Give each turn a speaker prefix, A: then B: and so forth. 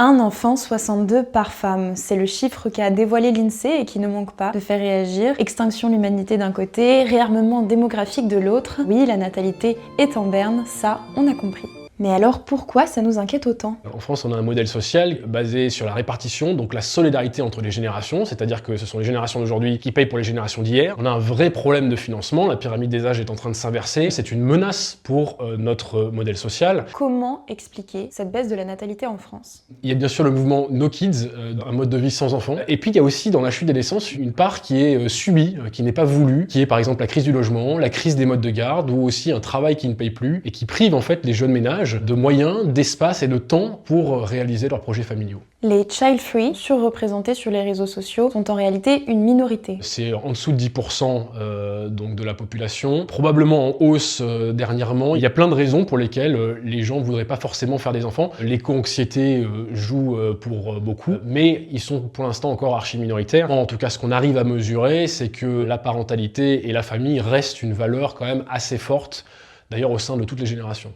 A: Un enfant, 62 par femme. C'est le chiffre qu'a dévoilé l'INSEE et qui ne manque pas de faire réagir. Extinction de l'humanité d'un côté, réarmement démographique de l'autre. Oui, la natalité est en berne, ça, on a compris. Mais alors pourquoi ça nous inquiète autant?
B: En France, on a un modèle social basé sur la répartition, donc la solidarité entre les générations, c'est-à-dire que ce sont les générations d'aujourd'hui qui payent pour les générations d'hier. On a un vrai problème de financement, la pyramide des âges est en train de s'inverser, c'est une menace pour notre modèle social.
A: Comment expliquer cette baisse de la natalité en France?
B: Il y a bien sûr le mouvement No Kids, un mode de vie sans enfants, et puis il y a aussi dans la chute des naissances une part qui est subie, qui n'est pas voulue, qui est par exemple la crise du logement, la crise des modes de garde, ou aussi un travail qui ne paye plus, et qui prive en fait les jeunes ménages de moyens, d'espace et de temps pour réaliser leurs projets familiaux.
A: Les child-free, surreprésentés sur les réseaux sociaux, sont en réalité une minorité.
B: C'est en dessous de 10% donc de la population, probablement en hausse dernièrement. Il y a plein de raisons pour lesquelles les gens ne voudraient pas forcément faire des enfants. L'éco-anxiété joue pour beaucoup, mais ils sont pour l'instant encore archi-minoritaires. En tout cas, ce qu'on arrive à mesurer, c'est que la parentalité et la famille restent une valeur quand même assez forte, d'ailleurs au sein de toutes les générations.